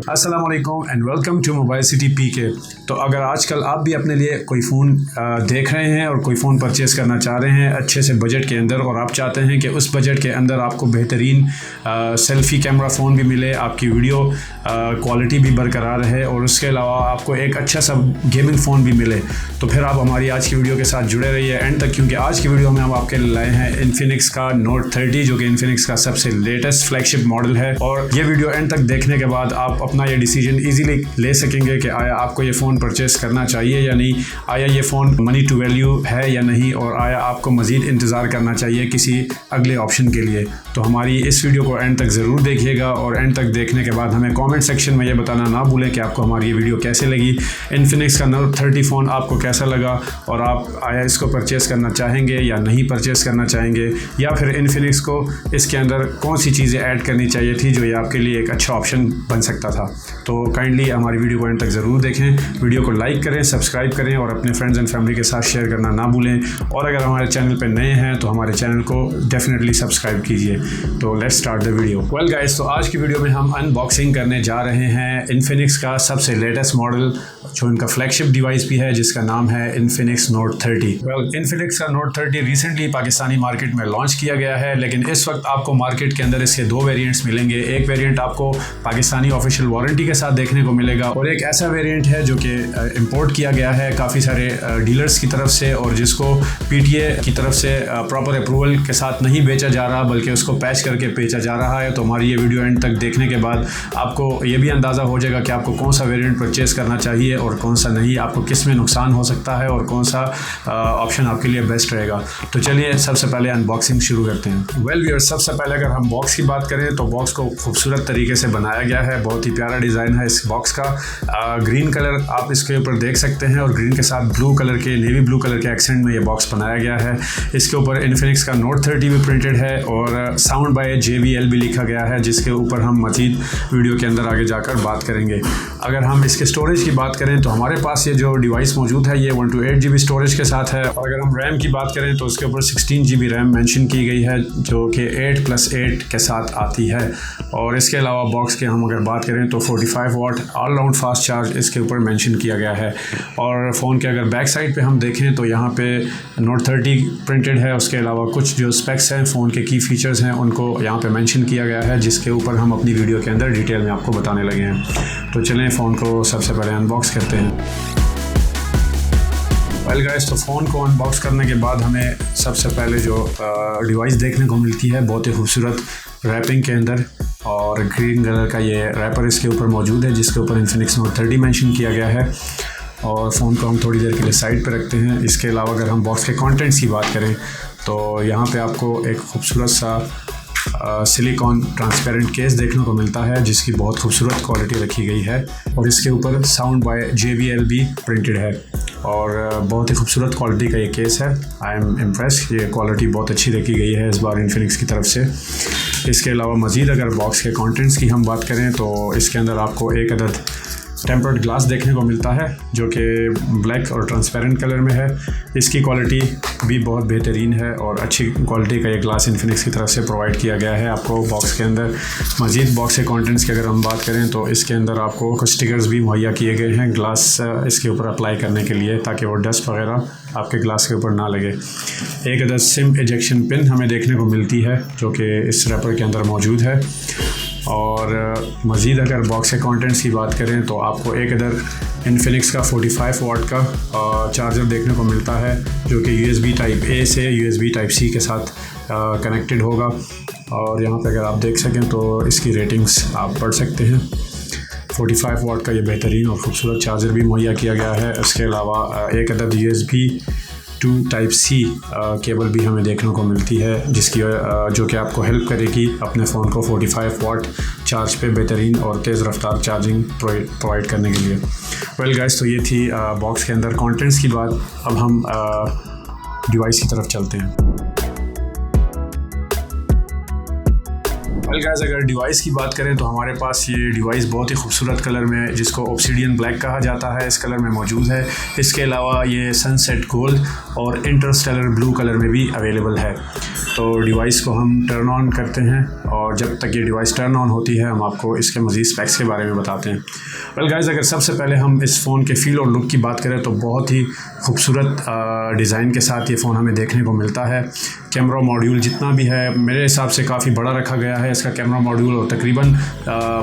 अस्सलाम वालेकुम and welcome to Mobile City PK. तो अगर आजकल आप भी अपने लिए कोई फ़ोन देख रहे हैं और कोई फ़ोन परचेज़ करना चाह रहे हैं अच्छे से बजट के अंदर, और आप चाहते हैं कि उस बजट के अंदर आपको बेहतरीन सेल्फ़ी कैमरा फ़ोन भी मिले, आपकी वीडियो क्वालिटी भी बरकरार रहे और उसके अलावा आपको एक अच्छा सा गेमिंग फ़ोन भी मिले, तो फिर आप हमारी आज की वीडियो के साथ जुड़े रहिए एंड तक, क्योंकि आज की वीडियो में हम आपके लिए लाए हैं इन्फिनिक्स का नोट 30 जो कि इन्फिनिक्स का सबसे लेटेस्ट फ्लैगशिप मॉडल है। और ये वीडियो एंड तक देखने के बाद आप अपना ये डिसीजन इजीली ले सकेंगे कि आया आपको ये फ़ोन परचेस करना चाहिए या नहीं, आया ये फ़ोन मनी टू वैल्यू है या नहीं, और आया आपको मज़ीद इंतज़ार करना चाहिए किसी अगले ऑप्शन के लिए। तो हमारी इस वीडियो को एंड तक ज़रूर देखिएगा और एंड तक देखने के बाद हमें कमेंट सेक्शन में ये बताना ना भूलें कि आपको हमारी ये वीडियो कैसे लगी, इन्फिनिक्स का नोट 30 फ़ोन आपको कैसा लगा, और आप आया इसको परचेस करना चाहेंगे या नहीं परचेस करना चाहेंगे, या फिर इन्फिनिक्स को इसके अंदर कौन सी चीज़ें ऐड करनी चाहिए थी जो ये आपके लिए एक अच्छा ऑप्शन बन सकता था। तो काइंडली हमारी वीडियो को एंड तक ज़रूर देखें, वीडियो को लाइक करें, सब्सक्राइब करें और अपने फ्रेंड्स एंड फैमिली के साथ शेयर करना ना भूलें। और अगर हमारे चैनल पर नए हैं तो हमारे चैनल को डेफिनेटली सब्सक्राइब कीजिए। तो let's start the video. Well guys, तो आज की वीडियो में हम अनबॉक्सिंग करने जा रहे हैं इन्फिनिक्स का सबसे लेटेस्ट मॉडल जो इनका फ्लैगशिप डिवाइस भी है, जिसका नाम है इन्फिनिक्स नोट 30। वेल, इन्फिनिक्स का नोट 30 रिसेंटली पाकिस्तानी मार्केट में लॉन्च किया गया है, लेकिन इस वक्त आपको मार्केट के अंदर इसके दो वेरिएंट्स मिलेंगे। एक वेरिएंट आपको पाकिस्तानी ऑफिशियल वारंटी के साथ देखने को मिलेगा और एक ऐसा वेरिएंट है जो कि इंपोर्ट किया गया है काफ़ी सारे डीलर्स की तरफ से, और जिसको पीटीए की तरफ से प्रॉपर अप्रूवल के साथ नहीं बेचा जा रहा बल्कि उसको पैच करके बेचा जा रहा है। तो हमारी ये वीडियो एंड तक देखने के बाद आपको ये भी अंदाज़ा हो जाएगा कि आपको कौन सा वेरिएंट परचेज़ करना चाहिए और कौन सा नहीं, आपको किस में नुकसान हो सकता है और कौन सा ऑप्शन आपके लिए बेस्ट रहेगा। तो चलिए सबसे पहले अनबॉक्सिंग शुरू करते हैं। वेल व्यूअर्स, सबसे पहले अगर हम बॉक्स की बात करें तो बॉक्स को खूबसूरत तरीके से बनाया गया है, बहुत ही प्यारा डिज़ाइन है इस बॉक्स का। ग्रीन कलर आप इसके ऊपर देख सकते हैं और ग्रीन के साथ ब्लू कलर के, नेवी ब्लू कलर के एक्सेंट में ये बॉक्स बनाया गया है। इसके ऊपर इन्फिनिक्स का नोट 30 भी प्रिंटेड है और साउंड बाय JBL भी लिखा गया है, जिसके ऊपर हम मज़ीद वीडियो के अंदर आगे जाकर बात करेंगे। अगर हम इसके स्टोरेज की बात करें तो हमारे पास ये जो डिवाइस मौजूद है ये 128 GB स्टोरेज के साथ है, और अगर हम रैम की बात करें तो उसके ऊपर 16 GB रैम मेंशन की गई है जो कि 8+8 के साथ आती है। और इसके अलावा बॉक्स के हम अगर बात करें तो 45 वाट ऑल राउंड फास्ट चार्ज इसके ऊपर मेंशन किया गया है। और फ़ोन के अगर बैक साइड पे हम देखें तो यहाँ पे नोट 30 प्रिंटेड है, उसके अलावा कुछ जो स्पेक्स हैं, फ़ोन के की फीचर्स हैं, उनको यहाँ पे मेंशन किया गया है, जिसके ऊपर हम अपनी वीडियो के अंदर डिटेल में आपको बताने लगे हैं। तो चलें फ़ोन को सबसे पहले अनबॉक्स करते हैं। वेल गाइस, तो फ़ोन को अनबॉक्स करने के बाद हमें सबसे पहले जो डिवाइस देखने को मिलती है बहुत ही खूबसूरत रैपिंग के अंदर, और ग्रीन कलर का ये रैपर इसके ऊपर मौजूद है जिसके ऊपर इन्फिनिक्स नोट 30 मेंशन किया गया है। और फ़ोन को हम थोड़ी देर के लिए साइड पर रखते हैं। इसके अलावा अगर हम बॉक्स के कंटेंट्स की बात करें तो यहाँ पे आपको एक खूबसूरत सा सिलिकॉन ट्रांसपेरेंट केस देखने को मिलता है जिसकी बहुत खूबसूरत क्वालिटी रखी गई है, और इसके ऊपर साउंड बाय JBL भी प्रिंटेड है और बहुत ही खूबसूरत क्वालिटी का ये केस है। आई एम इम्प्रेस, ये क्वालिटी बहुत अच्छी रखी गई है इस बार इन्फिनिक्स की तरफ से। इसके अलावा मज़ीद अगर बॉक्स के कंटेंट्स की हम बात करें तो इसके अंदर आपको एक अदद टेम्पर्ड ग्लास देखने को मिलता है जो कि ब्लैक और ट्रांसपेरेंट कलर में है। इसकी क्वालिटी भी बहुत बेहतरीन है और अच्छी क्वालिटी का ये ग्लास इन्फिनिक्स की तरफ से प्रोवाइड किया गया है आपको बॉक्स के अंदर। मज़ीद बॉक्स के कंटेंट्स की अगर हम बात करें तो इसके अंदर आपको कुछ स्टिकर्स भी मुहैया किए गए हैं ग्लास इसके ऊपर अप्लाई करने के लिए, ताकि वो डस्ट वगैरह आपके ग्लास के ऊपर ना लगे। एक अदद सिम इजेक्शन पिन हमें देखने को मिलती है जो कि इस रैपर के अंदर मौजूद है। और मज़ीद अगर बॉक्स के कंटेंट्स की बात करें तो आपको एक अदर इन्फिनिक्स का 45 वाट का चार्जर देखने को मिलता है जो कि USB टाइप A से USB टाइप C के साथ कनेक्टेड होगा। और यहाँ पे अगर आप देख सकें तो इसकी रेटिंग्स आप पढ़ सकते हैं। 45 वाट का ये बेहतरीन और ख़ूबसूरत चार्जर भी मुहैया किया गया है। इसके अलावा एक अदद USB 2 टाइप C केबल भी हमें देखने को मिलती है जिसकी जो कि आपको हेल्प करेगी अपने फ़ोन को 45 वाट चार्ज पे बेहतरीन और तेज़ रफ्तार चार्जिंग प्रोवाइड करने के लिए। वेल गाइस, तो ये थी बॉक्स के अंदर कंटेंट्स की बात। अब हम डिवाइस की तरफ चलते हैं। वेल गाइस, अगर डिवाइस की बात करें तो हमारे पास ये डिवाइस बहुत ही खूबसूरत कलर में, जिसको ऑब्सिडियन ब्लैक कहा जाता है, इस कलर में मौजूद है। इसके अलावा ये सनसेट गोल्ड और इंटरस्टेलर ब्लू कलर में भी अवेलेबल है। तो डिवाइस को हम टर्न ऑन करते हैं और जब तक ये डिवाइस टर्न ऑन होती है हम आपको इसके मज़ीद स्पेक्स के बारे में बताते हैं। वेल गाइस, अगर सबसे पहले हम इस फ़ोन के फ़ील और लुक की बात करें तो बहुत ही खूबसूरत डिज़ाइन के साथ ये फ़ोन हमें देखने को मिलता है। कैमरा मॉड्यूल जितना भी है मेरे हिसाब से काफ़ी बड़ा रखा गया है इसका कैमरा मॉड्यूल, और तकरीबन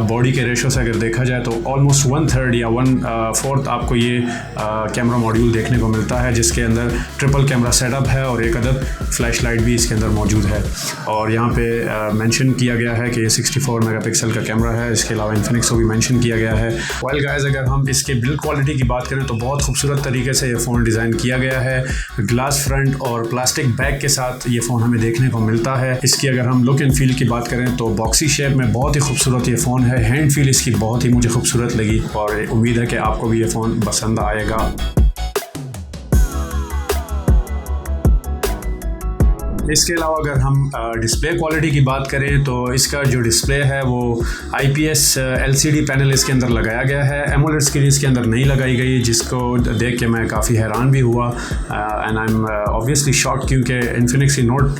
बॉडी के रेशो से अगर देखा जाए तो ऑलमोस्ट 1/3 या 1/4 आपको ये कैमरा मॉड्यूल देखने को मिलता है, जिसके अंदर ट्रिपल कैमरा सेटअप है और एक अदद फ्लैश लाइट भी इसके अंदर मौजूद है। और यहाँ पे मेंशन किया गया है कि ये 64 मेगापिक्सल का कैमरा है। इसके अलावा इन्फिनिक्स को भी मेंशन किया गया है। वेल गाइस, अगर हम इसके बिल्ड क्वालिटी की बात करें तो बहुत खूबसूरत तरीके से ये फ़ोन डिज़ाइन किया गया है। ग्लास फ्रंट और प्लास्टिक बैक के साथ ये फ़ोन हमें देखने को मिलता है। इसकी अगर हम लुक एंड फील की बात करें तो बॉक्सी शेप में बहुत ही खूबसूरत ये फ़ोन है। हैंड फील इसकी बहुत ही मुझे खूबसूरत लगी और उम्मीद है कि आपको भी ये फ़ोन पसंद आएगा। इसके अलावा अगर हम डिस्प्ले क्वालिटी की बात करें तो इसका जो डिस्प्ले है वो IPS LCD पैनल इसके अंदर लगाया गया है। एमोलेड स्क्रीन इसके अंदर नहीं लगाई गई, जिसको देख के मैं काफ़ी हैरान भी हुआ and I am obviously shock, क्योंकि इन्फिनिक्स की नोट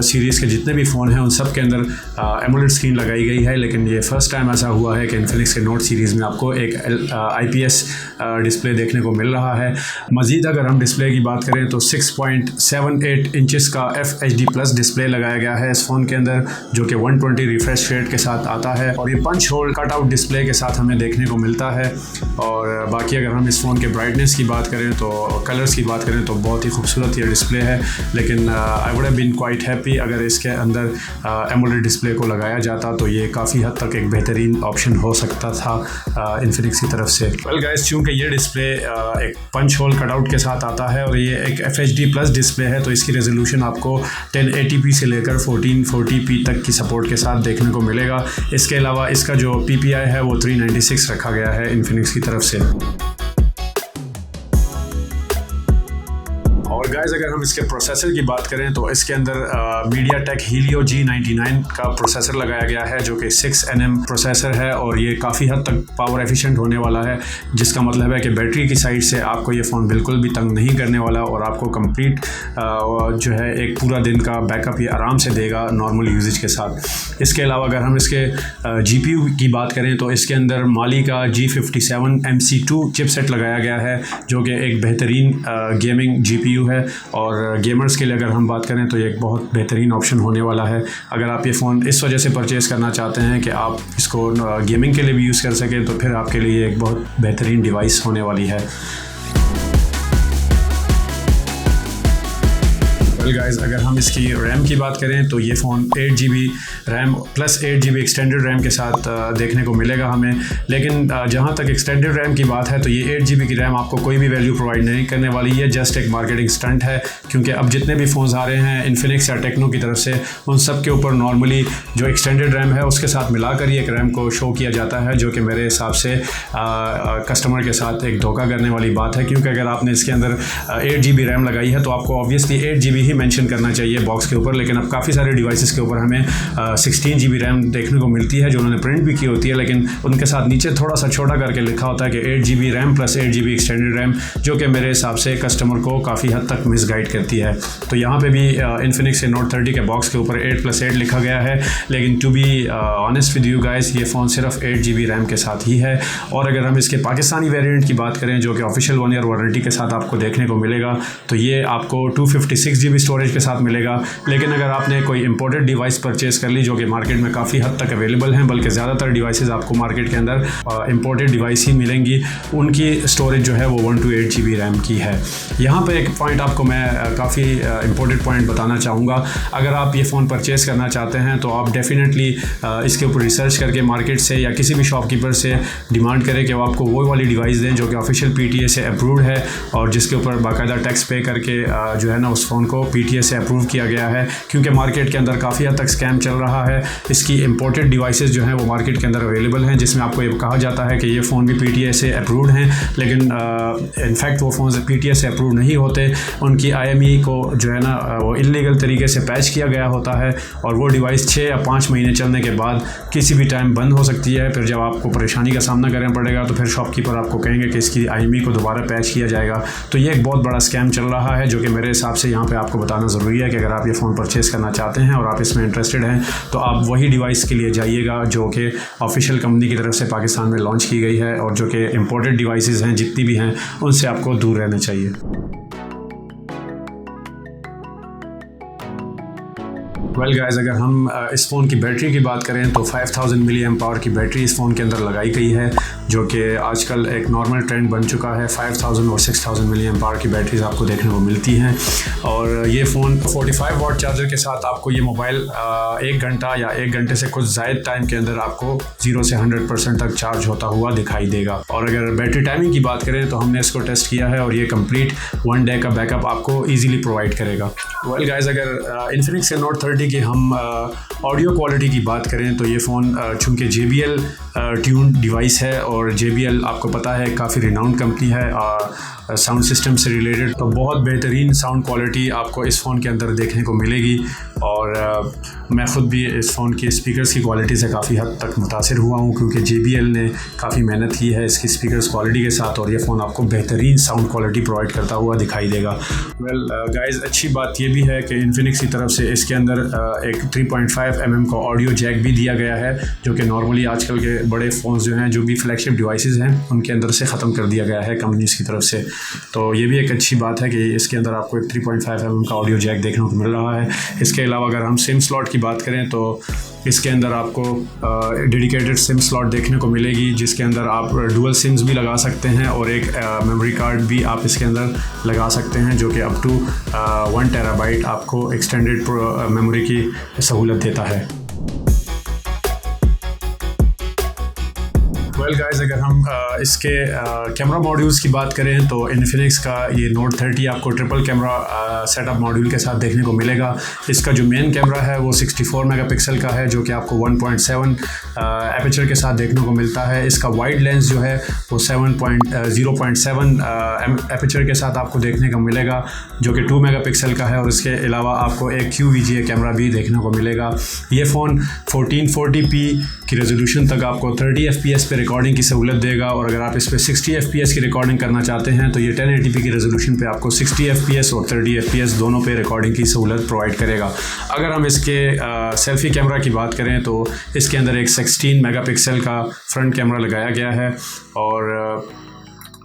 सीरीज़ के जितने भी फ़ोन हैं उन सब के अंदर एमोलेड स्क्रीन लगाई गई है, लेकिन ये फ़र्स्ट टाइम ऐसा हुआ है कि इन्फिनिक्स के नोट सीरीज़ में आपको एक IPS डिस्प्ले देखने को मिल रहा है। मज़ीद अगर हम डिस्प्ले की बात करें तो 6.78 इंचेस का FHD+ डिस्प्ले लगाया गया है इस फ़ोन के अंदर, जो कि 120 रिफ्रेश रेट के साथ आता है और ये punch hole cut out display के साथ हमें देखने को मिलता है। और बाकी अगर हम इस फ़ोन के ब्राइटनेस की बात करें तो कलर्स की बात करें तो बहुत ही खूबसूरत ये डिस्प्ले है, लेकिन I would have been quite happy अगर इसके अंदर एमोलेड डिस्प्ले को लगाया जाता तो ये काफ़ी हद तक एक बेहतरीन ऑप्शन हो सकता था इन्फिनिक्स की तरफ से। वेल गाइस, चूँकि ये डिस्प्ले एक पंच होल कट आउट के साथ आता है और ये एक FHD+ डिस्प्ले है तो इसकी रेजोल्यूशन आपको 1080p से लेकर 1440p तक की सपोर्ट के साथ देखने को मिलेगा। इसके अलावा इसका जो PPI है वो 396 रखा गया है इन्फिनिक्स की तरफ से। और गाइस, अगर हम इसके प्रोसेसर की बात करें तो इसके अंदर MediaTek Helio G99 का प्रोसेसर लगाया गया है, जो कि 6nm प्रोसेसर है और ये काफ़ी हद तक पावर एफिशिएंट होने वाला है, जिसका मतलब है कि बैटरी की साइड से आपको ये फ़ोन बिल्कुल भी तंग नहीं करने वाला और आपको कंप्लीट जो है एक पूरा दिन का बैकअप ये आराम से देगा नॉर्मल यूजेज के साथ। इसके अलावा अगर हम इसके GPU की बात करें तो इसके अंदर माली का G57 MC2 चिपसेट लगाया गया है, जो कि एक बेहतरीन गेमिंग GPU है और गेमर्स के लिए अगर हम बात करें तो ये एक बहुत बेहतरीन ऑप्शन होने वाला है। अगर आप ये फ़ोन इस वजह से परचेज़ करना चाहते हैं कि आप इसको गेमिंग के लिए भी यूज़ कर सकें तो फिर आपके लिए एक बहुत बेहतरीन डिवाइस होने वाली है। गाइस, अगर हम इसकी रैम की बात करें तो ये phone 8GB RAM plus 8GB extended RAM के साथ देखने को मिलेगा हमें, लेकिन जहाँ तक एक्सटेंडेड रैम की बात है तो ये 8GB की रैम आपको कोई भी वैल्यू प्रोवाइड नहीं करने वाली है, जस्ट एक मार्केटिंग स्टंट है, क्योंकि अब जितने भी फ़ोन्स आ रहे हैं इन्फिनिक्स या टेक्नो की तरफ से उन सब के ऊपर नॉर्मली जो एक्सटेंडेड रैम है उसके साथ मिलाकर ही एक रैम को शो किया जाता है, जो कि मेरे हिसाब से कस्टमर के साथ एक धोखा करने वाली बात है, क्योंकि अगर आपने इसके अंदर 8GB रैम लगाई है तो आपको ऑब्वियसली 8GB ही मेंशन करना चाहिए बॉक्स के ऊपर, लेकिन अब काफ़ी सारे डिवाइसेस के ऊपर हमें 16GB रैम देखने को मिलती है जो उन्होंने प्रिंट भी की होती है, लेकिन उनके साथ नीचे थोड़ा सा छोटा करके लिखा होता है कि 8GB RAM plus 8GB extended RAM, जो कि मेरे हिसाब से कस्टमर को काफ़ी हद तक मिसगाइड करती है। तो यहाँ पे भी इन्फिनिक्स के नोट 30 के बॉक्स के ऊपर 8+8 लिखा गया है, लेकिन to be honest with you guys ये फ़ोन सिर्फ 8GB रैम के साथ ही है। और अगर हम इसके पाकिस्तानी वेरिएंट की बात करें जो कि ऑफिशियल 1 ईयर वारंटी के साथ आपको देखने को मिलेगा, तो ये आपको 256GB स्टोरेज के साथ मिलेगा। लेकिन अगर आपने कोई इंपोर्टेड डिवाइस परचेज़ कर ली जो कि मार्केट में काफ़ी हद तक अवेलेबल हैं, बल्कि ज़्यादातर डिवाइसेस आपको मार्केट के अंदर इंपोर्टेड डिवाइस ही मिलेंगी, उनकी स्टोरेज जो है वो 128GB रैम की है। यहाँ पे एक पॉइंट आपको मैं काफ़ी इंपॉर्टेंट पॉइंट बताना चाहूँगा। अगर आप ये फ़ोन परचेज़ करना चाहते हैं तो आप डेफिनेटली इसके ऊपर रिसर्च करके मार्केट से या किसी भी शॉपकीपर से डिमांड करें कि वो आपको वो वाली डिवाइस दें जो कि ऑफिशियल PTA से अप्रूव्ड है और जिसके ऊपर बाकायदा टैक्स पे करके जो है ना उस फ़ोन को PTA से अप्रूव किया गया है, क्योंकि मार्केट के अंदर काफ़ी हद तक स्कैम चल रहा है। इसकी इम्पोर्टेड डिवाइसेस जो हैं वो मार्केट के अंदर अवेलेबल हैं, जिसमें आपको ये कहा जाता है कि ये फ़ोन भी PTA से अप्रूव्ड हैं, लेकिन इनफैक्ट वो फ़ोन PTA से अप्रूव नहीं होते। उनकी IMEI को जो है ना वो इलीगल तरीके से पैच किया गया होता है, और वो डिवाइस 6 या 5 महीने चलने के बाद किसी भी टाइम बंद हो सकती है। फिर जब आपको परेशानी का सामना करना पड़ेगा तो फिर शॉपकीपर आपको कहेंगे कि इसकी IMEI को दोबारा पैच किया जाएगा। तो ये एक बहुत बड़ा स्कैम चल रहा है, जो कि मेरे हिसाब से यहाँ पे आपको बताना ज़रूरी है कि अगर आप ये फ़ोन परचेज़ करना चाहते हैं और आप इसमें इंटरेस्टेड हैं तो आप वही डिवाइस के लिए जाइएगा जो कि ऑफिशियल कंपनी की तरफ से पाकिस्तान में लॉन्च की गई है, और जो कि इम्पोर्टेड डिवाइसेस हैं जितनी भी हैं उनसे आपको दूर रहना चाहिए। वेल गाइस, अगर हम इस फ़ोन की बैटरी की बात करें तो 5000 मिली एम्प आवर की बैटरी इस फ़ोन के अंदर लगाई गई है, जो कि आजकल एक नॉर्मल ट्रेंड बन चुका है। 5000 और 6000 मिली एम्प आवर की बैटरीज आपको देखने को मिलती हैं, और ये फ़ोन 45 वाट चार्जर के साथ आपको ये मोबाइल 1 घंटा या 1 घंटे से कुछ ज़ायद टाइम के अंदर आपको 0 से 100% तक चार्ज होता हुआ दिखाई देगा। और अगर बैटरी टाइमिंग की बात करें तो हमने इसको टेस्ट किया है, और ये कंप्लीट 1 डे का बैकअप आपको ईजिली प्रोवाइड करेगा। वेल गाइस, अगर इन्फिनिक्स के नोट 30 की हम ऑडियो क्वालिटी की बात करें तो ये फ़ोन चूँकि JBL ट्यून डिवाइस है, और JBL आपको पता है काफ़ी रिनाउंड कंपनी है साउंड सिस्टम से रिलेटेड, तो बहुत बेहतरीन साउंड क्वालिटी आपको इस फ़ोन के अंदर देखने को मिलेगी। और मैं ख़ुद भी इस फ़ोन के स्पीकर्स की क्वालिटी से काफ़ी हद तक मुतासिर हुआ हूँ, क्योंकि JBL ने काफ़ी मेहनत की है इसकी स्पीकर्स क्वालिटी के साथ, और ये फ़ोन आपको बेहतरीन साउंड क्वालिटी प्रोवाइड करता हुआ दिखाई देगा। वेल गाइस, अच्छी बात ये भी है कि इन्फिनिक्स की तरफ से इसके अंदर एक 3.5 mm का ऑडियो जैक भी दिया गया है, जो कि नॉर्मली आजकल के बड़े फ़ोन्स जो हैं, जो भी फ्लैगशिप डिवाइसेस हैं, उनके अंदर से ख़त्म कर दिया गया है कंपनीज़ की तरफ से। तो ये भी एक अच्छी बात है कि इसके अंदर आपको एक 3.5 mm का ऑडियो जैक देखने को मिल रहा है। इसके अलावा अगर हम सिम स्लॉट की बात करें तो इसके अंदर आपको डेडिकेटेड सिम स्लॉट देखने को मिलेगी, जिसके अंदर आप डुअल सिम्स भी लगा सकते हैं, और एक मेमोरी कार्ड भी आप इसके अंदर लगा सकते हैं, जो कि अप टू 1 टेराबाइट आपको एक्सटेंडेड मेमोरी की सहूलत देता है। वेल गाइस, अगर हम इसके कैमरा मॉड्यूल्स की बात करें तो इन्फिनिक्स का ये नोट 30 आपको ट्रिपल कैमरा सेटअप मॉड्यूल के साथ देखने को मिलेगा। इसका जो मेन कैमरा है वो 64 मेगापिक्सल का है, जो कि आपको 1.7 एपर्चर के साथ देखने को मिलता है। इसका वाइड लेंस जो है वो 0.7 एपर्चर के साथ आपको देखने को मिलेगा, जो कि 2 मेगापिक्सल का है, और इसके अलावा आपको एक QVGA कैमरा भी देखने को मिलेगा। ये फ़ोन 1440p की रेजोल्यूशन तक आपको 30 FPS पे रिकॉर्डिंग की सहूलत देगा, और अगर आप इस पर 60 FPS की रिकॉर्डिंग करना चाहते हैं तो ये 1080p की रेजोल्यूशन पे आपको 60 FPS और 30 FPS दोनों पे रिकॉर्डिंग की सहूलत प्रोवाइड करेगा। अगर हम इसके सेल्फ़ी कैमरा की बात करें तो इसके अंदर एक 16 मेगापिक्सल का फ्रंट कैमरा लगाया गया है, और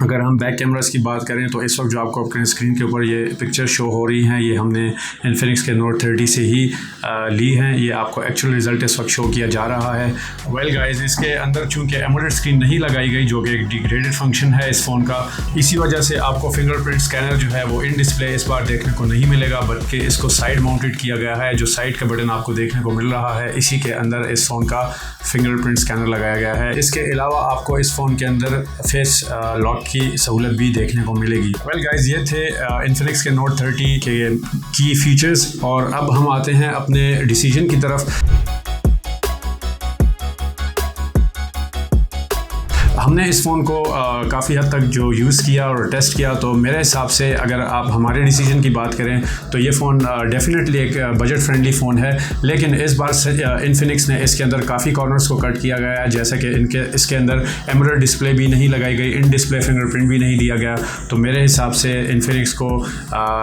अगर हम बैक कैमरास की बात करें तो इस वक्त जो आपको अपने स्क्रीन के ऊपर ये पिक्चर शो हो रही हैं, ये हमने इन्फिनिक्स के नोट 30 से ही ली हैं। ये आपको एक्चुअल रिज़ल्ट इस वक्त शो किया जा रहा है। वेल गाइस, इसके अंदर चूँकि एमोलेड स्क्रीन नहीं लगाई गई, जो कि एक डिग्रेडेड फंक्शन है इस फ़ोन का, इसी वजह से आपको फिंगरप्रिंट स्कैनर जो है वो इन डिस्प्ले इस बार देखने को नहीं मिलेगा, बल्कि इसको साइड माउंटेड किया गया है। जो साइड का बटन आपको देखने को मिल रहा है, इसी के अंदर इस फ़ोन का फिंगरप्रिंट स्कैनर लगाया गया है। इसके अलावा आपको इस फ़ोन के अंदर फेस लॉक की सहूलत भी देखने को मिलेगी। वेल गाइस, ये थे इन्फिनिक्स के नोट 30 के की फीचर्स, और अब हम आते हैं अपने डिसीजन की तरफ। हमने इस फ़ोन को काफ़ी हद तक जो यूज़ किया और टेस्ट किया, तो मेरे हिसाब से अगर आप हमारे डिसीजन की बात करें तो ये फ़ोन डेफिनेटली एक बजट फ्रेंडली फ़ोन है, लेकिन इस बार इन्फिनिक्स ने इसके अंदर काफ़ी कॉर्नर्स को कट किया गया है, जैसे कि इसके अंदर एमोलेड डिस्प्ले भी नहीं लगाई गई, इन डिस्प्ले फिंगरप्रिंट भी नहीं दिया गया। तो मेरे हिसाब से इन्फिनिक्स को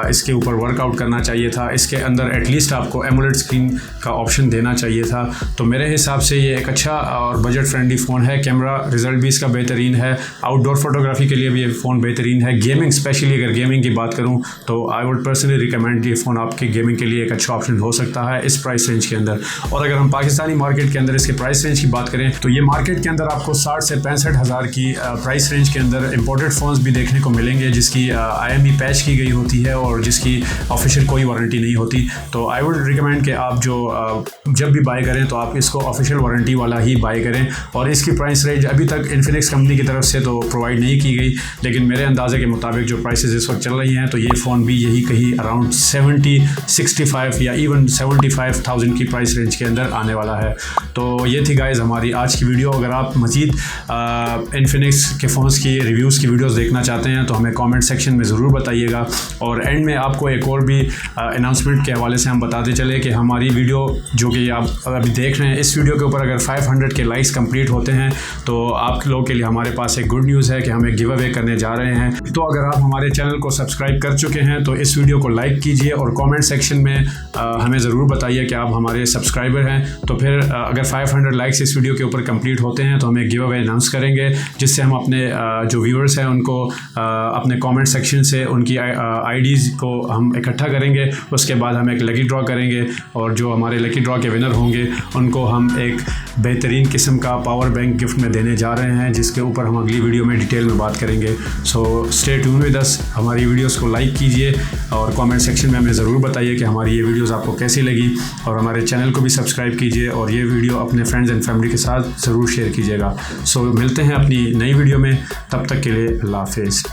इसके ऊपर वर्कआउट करना चाहिए था, इसके अंदर एटलीस्ट आपको एमोलेड स्क्रीन का ऑप्शन देना चाहिए था। तो मेरे हिसाब से ये एक अच्छा और बजट फ्रेंडली फ़ोन है। कैमरा रिजल्ट भी इसका बेहतरीन है, आउटडोर फोटोग्राफी के लिए भी ये फ़ोन बेहतरीन है। गेमिंग, स्पेशली अगर गेमिंग की बात करूं तो आई वुड पर्सनली रिकमेंड ये फ़ोन आपकी गेमिंग के लिए एक अच्छा ऑप्शन हो सकता है इस प्राइस रेंज के अंदर। और अगर हम पाकिस्तानी मार्केट के अंदर इसके प्राइस रेंज की बात करें तो ये मार्केट के अंदर आपको 60 से 65 हज़ार की प्राइस रेंज के अंदर इंपोर्टेड फ़ोन्स भी देखने को मिलेंगे, जिसकी IMEI पैच की गई होती है और जिसकी ऑफिशियल कोई वारंटी नहीं होती। तो आई वुड रिकमेंड कि आप जब भी बाय करें तो आप इसको ऑफिशियल वारंटी वाला ही बाय करें। और इसकी प्राइस रेंज अभी तक इन्फिनिक्स इन्फिनिक्स कंपनी की तरफ से तो प्रोवाइड नहीं की गई, लेकिन मेरे अंदाजे के मुताबिक जो प्राइसेस इस वक्त चल रही हैं तो ये फ़ोन भी यही कहीं अराउंड 65 या इवन 75,000 की प्राइस रेंज के अंदर आने वाला है। तो ये थी गाइज़ हमारी आज की वीडियो। अगर आप मज़ीद इन्फिनिक्स के फ़ोन्स की रिव्यूज़ की वीडियोस देखना चाहते हैं तो हमें कमेंट सेक्शन में ज़रूर बताइएगा। और एंड में आपको एक और भी अनाउंसमेंट के हवाले से हम बताते चले कि हमारी वीडियो जो कि आप अभी देख रहे हैं, इस वीडियो के ऊपर अगर 500 के लाइक्स कंप्लीट होते हैं तो आप लोगों के लिए हमारे पास एक गुड न्यूज़ है कि हम एक गिव अवे करने जा रहे हैं। तो अगर आप हमारे चैनल को सब्सक्राइब कर चुके हैं तो इस वीडियो को लाइक कीजिए और कमेंट सेक्शन में हमें ज़रूर बताइए कि आप हमारे सब्सक्राइबर हैं। तो फिर अगर 500 लाइक्स इस वीडियो के ऊपर कंप्लीट होते हैं तो हम एक गिव अवे अनाउंस करेंगे, जिससे हम अपने जो व्यूअर्स हैं उनको अपने कमेंट सेक्शन से उनकी आईडीज़ को हम इकट्ठा करेंगे। उसके बाद हम एक लकी ड्रॉ करेंगे और जो हमारे लकी ड्रॉ के विनर होंगे उनको हम एक बेहतरीन किस्म का पावर बैंक गिफ्ट में देने जा रहे हैं, जिसके ऊपर हम अगली वीडियो में डिटेल में बात करेंगे। So stay tune with us. हमारी वीडियोस को लाइक कीजिए और कमेंट सेक्शन में हमें ज़रूर बताइए कि हमारी ये वीडियोस आपको कैसी लगी, और हमारे चैनल को भी सब्सक्राइब कीजिए और ये वीडियो अपने फ्रेंड्स एंड फैमिली के साथ ज़रूर शेयर कीजिएगा। सो मिलते हैं अपनी नई वीडियो में, तब तक के लिए अल्लाह हाफिज़।